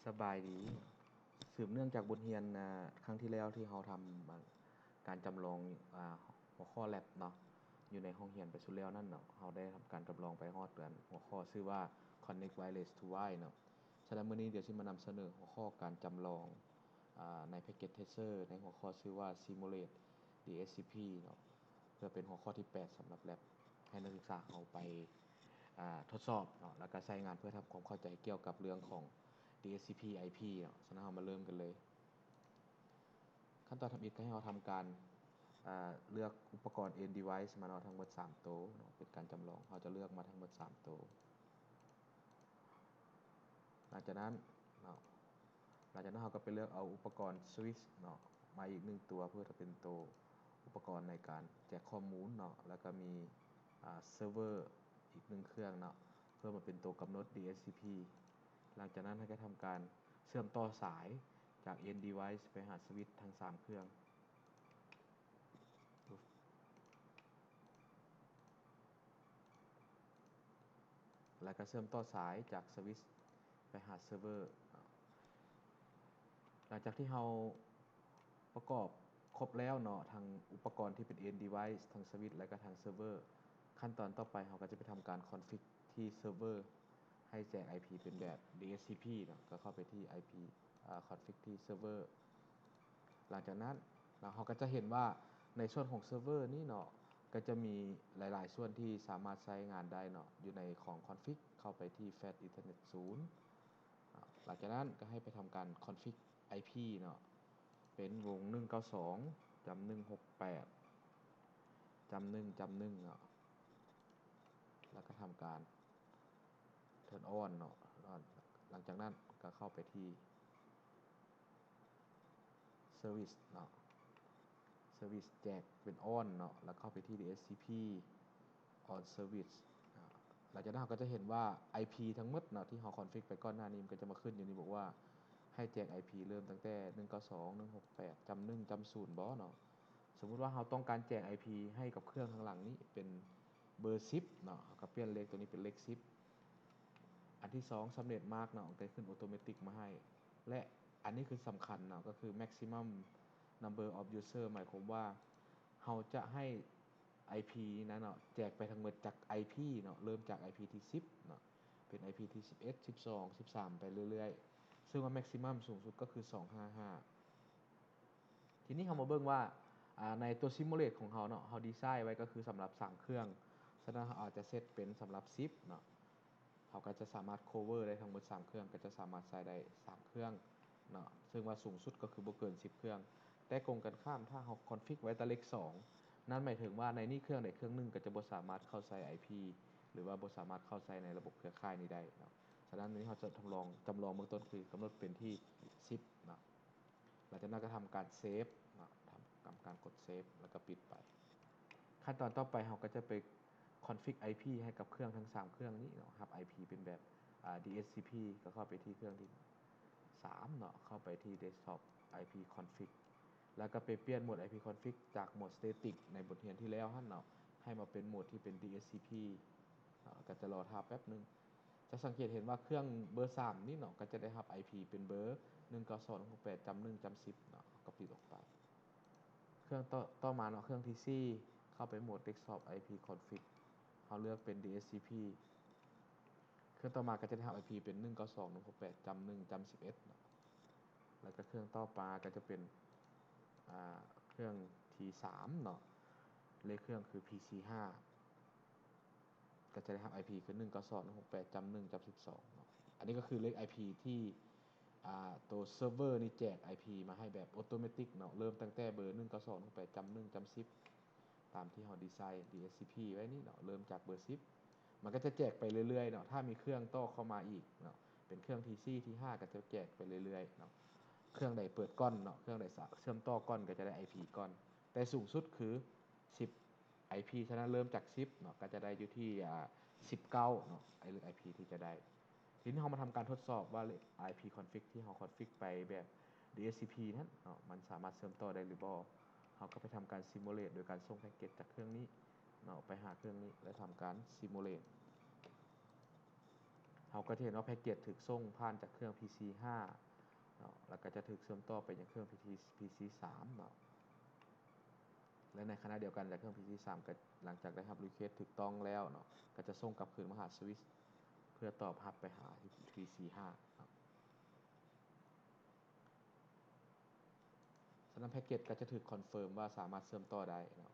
สบายดีสืบเนื่องจากบทเรียนครั้งที่แล้วที่เราทำการจำลองหัวข้อ lab เนาะอยู่ในห้องเรียนไปสุดแล้วนั่นเนาะเราได้ทำการจำลองไปฮอดกันหัวข้อชื่อว่า connect wireless to wire เนาะฉะนั้นมื้อนี้เดี๋ยวสิมานำเสนอหัวข้อการจำลองใน package tracer ในหัวข้อชื่อว่า simulate DHCP เนาะเพื่อเป็นหัวข้อที่8สำหรับ lab ให้นักศึกษาเอาไปทดสอบเนาะแล้วก็ใช้งานเพื่อทำความเข้าใจเกี่ยวกับเรื่องของ DHCP IP เนาะฉะนั้นเรามาเริ่มกันเลยขั้นตอนทำอิฐก็ให้เราทำการเลือกอุปกรณ์ end device มาเนาะทั้งหมด3ตัวเนาะเป็นการจำลองเราจะเลือกมาทั้งหมด3ตัวหลังจากนั้นเนาะเราก็ไปเลือกเอาอุปกรณ์ switch เนาะมาอีก1ตัวเพื่อจะเป็นตัวอุปกรณ์ในการแจกข้อมูลเนาะแล้วก็มีเซิร์ฟเวอร์อีก1เครื่องเนาะเพื่อมาเป็นตัวกำหนด DHCP หลังจากนั้นให้ก็ทำการเชื่อมต่อสายจาก end device ไปหาสวิตช์ทั้ง3เครื่องแล้วก็เชื่อมต่อสายจากสวิตช์ไปหาเซิร์ฟเวอร์หลังจากที่เราประกอบครบแล้วเนาะทางอุปกรณ์ที่เป็น end device ทั้งสวิตช์และก็ทางเซิร์ฟเวอร์ขั้นตอนต่อไปเราก็จะไปทำการ config ที่เซิร์ฟเวอร์ให้แจก IP เป็นแบบ DHCP เนาะก็เข้าไปที่ IP config ที่เซิร์ฟเวอร์หลังจากนั้นเราก็จะเห็นว่าในส่วนของเซิร์ฟเวอร์นี่เนาะก็จะมีหลายๆส่วนที่สามารถใช้งานได้เนาะอยู่ในของ config เข้าไปที่ fat ethernet 0หลังจากนั้นก็ให้ไปทำการ config IP เนาะเป็นวง192.168จำ1เนาะแล้วก็ทำการ turn on เนาะหลังจากนั้นก็เข้าไปที่ service เนาะ service แจกเป็น on เนาะแล้วเข้าไปที่ DHCP on service หลังจากนั้นเราก็จะเห็นว่า IP ทั้งหมดเนาะที่เรา config ไปก่อนหน้านี้มันก็จะมาขึ้นอยู่นี่บอกว่าให้แจก IP เริ่มตั้งแต่192.168จำ1จำ0บ่เนาะสมมุติว่าเราต้องการแจก IP ให้กับเครื่องข้างหลังนี้เป็นเบอร์10เนาะก็เปลี่ยนเลขตัวนี้เป็นเลข10อันที่2สำเร็จมากเนาะก็ขึ้นออโตเมติกมาให้และอันนี้คือสำคัญเนาะก็คือ maximum number of user หมายความว่าเราจะให้ IP นั้นเนาะแจกไปทั้งหมดจาก IP เนาะเริ่มจาก IP ที่10เนาะเป็น IP ที่11 12 13ไปเรื่อยๆซึ่งว่า maximum สูงสุดก็คือ255ทีนี้เรามาเบิ่งว่าในตัว simulate ของเราเนาะเราดีไซน์ไว้ก็คือสำหรับ3เครื่องฉะนั้นเราอาจจะเซตเป็นสำหรับ10เนาะเราก็จะสามารถ cover ได้ทั้งหมด3เครื่องก็จะสามารถใช้ได้3เครื่องเนาะซึ่งว่าสูงสุดก็คือบ่เกิน10เครื่องแต่ตรงกันข้ามถ้าเรา config ไว้แต่เลข2นั่นหมายถึงว่าในนี้เครื่องใดเครื่องหนึ่งก็จะบ่สามารถเข้าใช้ IP หรือว่าบ่สามารถเข้าใช้ในระบบเครือข่ายนี้ได้เนาะฉะนั้นนี้เราจะจำลองเบื้องต้นคือกำหนดเป็นที่10เนาะหลังจากนั้นก็ทำการเซฟเนาะทำการกดเซฟแล้วก็ปิดไปขั้นตอนต่อไปเราก็จะไป config IP ให้กับเครื่องทั้ง3เครื่องนี้เนาะรับ IP เป็นแบบDHCP ก็เข้าไปที่เครื่องที่3เนาะเข้าไปที่ desktop IP config แล้วก็ไปเปลี่ยนโหมด IP config จากโหมด static ในบทเรียนที่แล้วหั่นเนาะให้มาเป็นโหมดที่เป็น DHCP เนาะก็จะรอท่าแป๊บนึงจะสังเกตเห็นว่าเครื่องเบอร์3นี่เนาะก็จะได้รับ IP เป็นเบอร์192.168จำ1จำ10เนาะก็ปิดออกไปเครื่องต่อมาเนาะเครื่องที่4เข้าไปโหมด desktop IP config เราเลือกเป็น DHCP เครื่องต่อมาก็จะได้รับ IP เป็น192.168จำ1จำ11เนาะแล้วก็เครื่องต่อมาก็จะเป็นเครื่องที่3เนาะเลขเครื่องคือ PC5 ก็จะได้รับ IP คือ192.168จำ1จำ12เนาะอันนี้ก็คือเลข IP ที่ตัวเซิร์ฟเวอร์นี่แจก IP มาให้แบบออโตเมติกเนาะเริ่มตั้งแต่เบอร์192.168จำ1จำ10ตามที่เราดีไซน์ DHCP ไว้นี่เนาะเริ่มจากเบอร์10มันก็จะแจกไปเรื่อยๆเนาะถ้ามีเครื่องต่อเข้ามาอีกเนาะเป็นเครื่องที่4ที่5ก็จะแจกไปเรื่อยๆเนาะเครื่องใดเปิดก้อนเนาะเครื่องใดเชื่อมต่อก้อนก็จะได้ IP ก้อนแต่สูงสุดคือ10 IP ฉะนั้นเริ่มจาก10เนาะก็จะได้อยู่ที่19เนาะไอ้เลข IP ที่จะได้ทีนี้เรามาทำการทดสอบว่า IP config ที่เรา config ไปแบบ DHCP นั้นเนาะมันสามารถเชื่อมต่อได้หรือบ่เราก็ไปทำการ simulate โดยการส่งแพ็กเกจจากเครื่องนี้เนาะไปหาเครื่องนี้และทำการ simulate เราก็จะเห็นว่าแพ็กเกจถูกส่งผ่านจากเครื่อง PC 5เนาะแล้วก็จะถูกเชื่อมต่อไปยังเครื่อง PC 3เนาะและในขณะเดียวกันจากเครื่อง PC 3ก็หลังจากได้รับรีเควสถูกต้องแล้วเนาะก็จะส่งกลับคืนมาหาสวิชเพื่อตอบรับไปหา PC 5เนาะฉะนั้นแพ็กเกจก็จะถูกคอนเฟิร์มว่าสามารถเชื่อมต่อได้เนาะ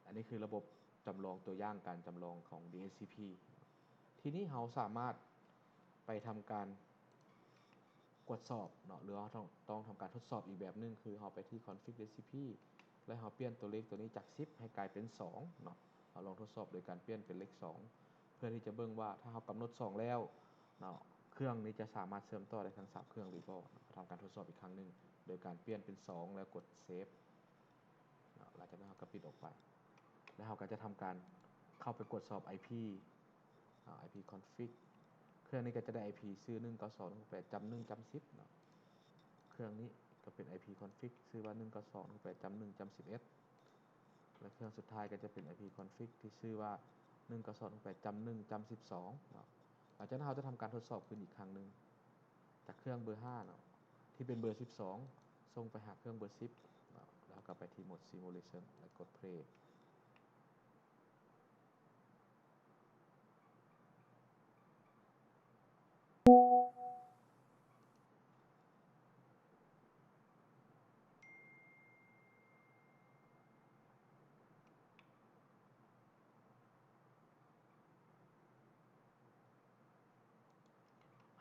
อันนี้คือระบบจำลองตัวอย่างการจำลองของ DHCP ทีนี้เราสามารถไปทำการกดสอบเนาะหรือว่าต้องทำการทดสอบอีกแบบนึงคือเราไปที่ config recipe แล้วเราเปลี่ยนตัวเลขตัวนี้จาก10ให้กลายเป็น2เนาะเราลองทดสอบโดยการเปลี่ยนเป็นเลข2เพื่อที่จะเบิ่งว่าถ้าเรากำหนด2แล้วเนาะเครื่องนี้จะสามารถเชื่อมต่อได้ทั้ง3เครื่องหรือบ่ทำการทดสอบอีกครั้งนึงโดยการเปลี่ยนเป็น2แล้วกดเซฟเนาะหลังจากนั้นเราก็ปิดออกไปแล้วเราก็จะทำการเข้าไปกดสอบ IP IP config เครื่องนี้ก็จะได้ IP ชื่อ192.168จำ1จำ10เนาะเครื่องนี้ก็เป็น IP config ชื่อว่า192.168จำ1จำ11และเครื่องสุดท้ายก็จะเป็น IP config ที่ชื่อว่า192.168จำ1จำ12เนาะหลังจากนั้นเราจะทำการทดสอบขึ้นอีกครั้งนึงจากเครื่องเบอร์5เนาะที่เป็นเบอร์12ส่งไปหาเครื่องเบอร์10เนาะแล้วก็ไปที่โหมด simulation แล้วกด play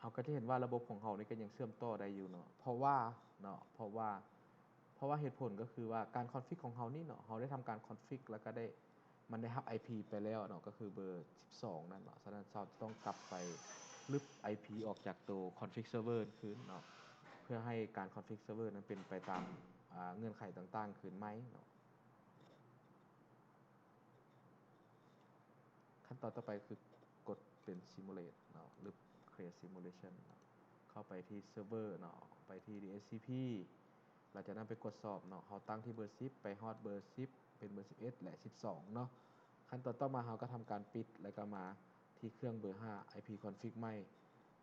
เราก็จะเห็นว่าระบบของเรานี่ก็ยังเชื่อมต่อได้อยู่เนาะเพราะว่าเหตุผลก็คือว่าการคอนฟิกของเรานี่เนาะเราได้ทำการคอนฟิกแล้วก็ได้มันได้รับ IP ไปแล้วเนาะก็คือเบอร์12นั่นเนาะฉะนั้นเราจะต้องกลับไปลบ IP ออกจากตัว config server คืนเนาะเพื่อให้การ config server นั้นเป็นไปตามเงื่อนไขต่างๆคืนไหมเนาะขั้นตอนต่อไปคือกดเป็น simulate เนาะหรือ create simulation เนาะเข้าไปที่ server เนาะไปที่ DHCP หลังจากนั้นไปกดสอบเนาะเราตั้งที่เบอร์10ไปฮอดเบอร์10เป็นเบอร์11และ12เนาะขั้นตอนต่อมาเราก็ทำการปิดแล้วก็มาที่เครื่องเบอร์5 IP config ใหม่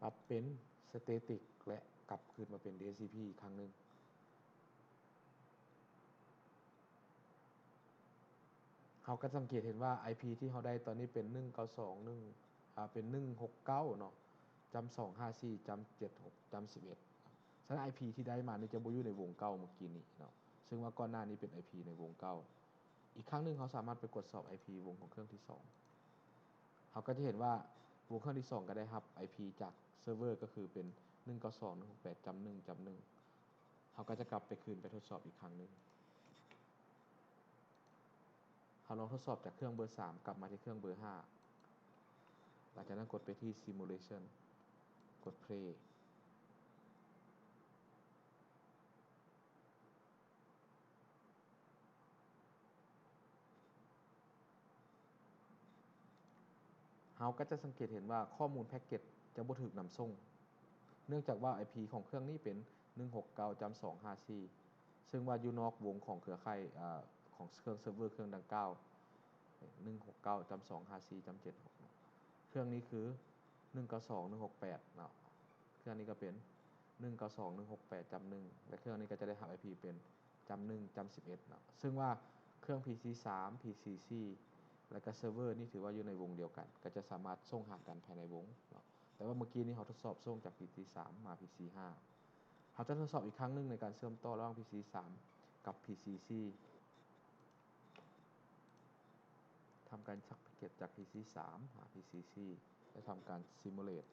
ปรับเป็น static และกลับคืนมาเป็น DHCP อีกครั้งนึงเราก็สังเกตเห็นว่า IP ที่เราได้ตอนนี้เป็น192.1เป็น169เนาะจำ254จำ76จำ11ฉะนั้น IP ที่ได้มานี่จะบ่อยู่ในวงเก่าเมื่อกี้นี้เนาะซึ่งว่าก่อนหน้านี้เป็น IP ในวงเก่าอีกครั้งนึงเขาสามารถไปกดสอบ IP วงของเครื่องที่2เขาก็จะเห็นว่าวงเครื่องที่2ก็ได้รับ IP จากเซิร์ฟเวอร์ก็คือเป็น192.168จำ1จำ1เขาก็จะกลับไปคืนไปทดสอบอีกครั้งนึงเขาลองทดสอบจากเครื่องเบอร์3กลับมาที่เครื่องเบอร์5หลังจากนั้นกดไปที่ simulation กด play เราก็จะสังเกตเห็นว่าข้อมูลแพ็กเกจจะบ่ถูกนำส่งเนื่องจากว่า IP ของเครื่องนี้เป็น169.254ซึ่งว่าอยู่นอกวงของเครือข่ายของเครื่องเซิร์ฟเวอร์เครื่องดังกล่าว169.254.76เครื่องนี้คือ192.168เนาะเครื่องนี้ก็เป็น192.168.1และเครื่องนี้ก็จะได้รับ IP เป็น.1.11เนาะซึ่งว่าเครื่อง PC 3 PC 4และก็เซิร์ฟเวอร์นี่ถือว่าอยู่ในวงเดียวกันก็จะสามารถส่งหากันภายในวงเนาะแต่ว่าเมื่อกี้นี้เราทดสอบส่งจาก PC 3มา PC 5เราจะทดสอบอีกครั้งนึงในการเชื่อมต่อระหว่าง PC 3กับ PC 4ทำการชักแพ็กเกจจาก PC 3หา PC 4และทำการ simulate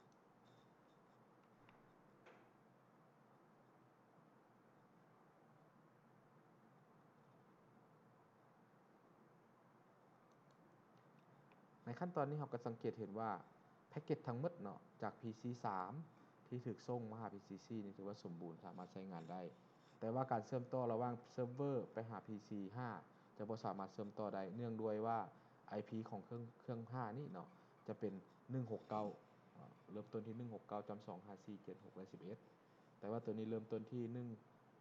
ในขั้นตอนนี้เราก็สังเกตเห็นว่าแพ็กเกจทั้งหมดเนาะจาก PC 3ที่ถูกส่งมาหา PC 4นี่ถือว่าสมบูรณ์สามารถใช้งานได้แต่ว่าการเชื่อมต่อระหว่างเซิร์ฟเวอร์ไปหา PC 5จะบ่สามารถเชื่อมต่อได้เนื่องด้วยว่า IP ของเครื่อง5นี่เนาะจะเป็น169เริ่มต้นที่169.254.76และ11แต่ว่าตัวนี้เริ่มต้นที่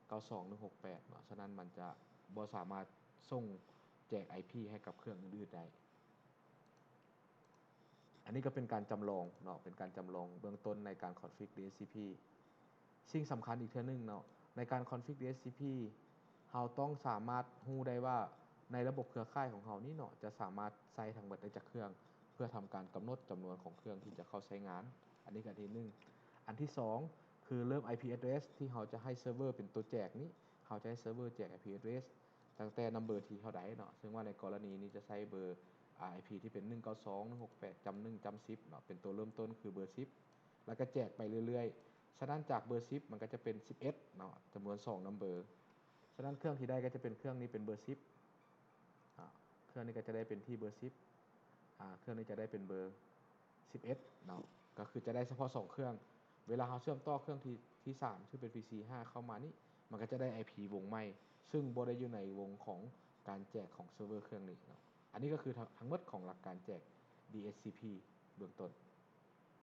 192.168เนาะฉะนั้นมันจะบ่สามารถส่งแจก IP ให้กับเครื่องอื่นๆได้ อันนี้ก็เป็นการจำลองเนาะเป็นการจำลองเบื้องต้นในการ config DHCP สิ่งสำคัญอีกเทื่อนึงเนาะในการ config DHCP เราต้องสามารถรู้ได้ว่าในระบบเครือข่ายของเรานี่เนาะจะสามารถใช้ทั้งหมดได้จากเครื่องเพื่อทำการกำหนดจำนวนของเครื่องที่จะเข้าใช้งานอันนี้ก็อันที่1อันที่2คือเริ่ม IP address ที่เราจะให้เซิร์ฟเวอร์เป็นตัวแจกนี้เราจะให้เซิร์ฟเวอร์แจก IP address ตั้งแต่ number ที่เท่าใดเนาะซึ่งว่าในกรณีนี้จะใช้เบอร์ IP ที่เป็น192.168จำ1จำ10เนาะเป็นตัวเริ่มต้นคือเบอร์10แล้วก็แจกไปเรื่อยๆฉะนั้นจากเบอร์10มันก็จะเป็น11เนาะจำนวน2 number ฉะนั้นเครื่องที่ได้ก็จะเป็นเครื่องนี้เป็นเบอร์10เครื่องนี้ก็จะได้เป็นที่เบอร์10เครื่องนี้จะได้เป็นเบอร์11เนาะก็คือจะได้เฉพาะ2เครื่องเวลาเราเชื่อมต่อเครื่องที่3ซึ่งเป็น PC 5เข้ามานี่มันก็จะได้ IP วงใหม่ซึ่งบ่ได้อยู่ในวงของการแจกของเซิร์ฟเวอร์เครื่องนี้เนาะอันนี้ก็คือทั้งหมดของหลักการแจก DHCP เบื้องต้น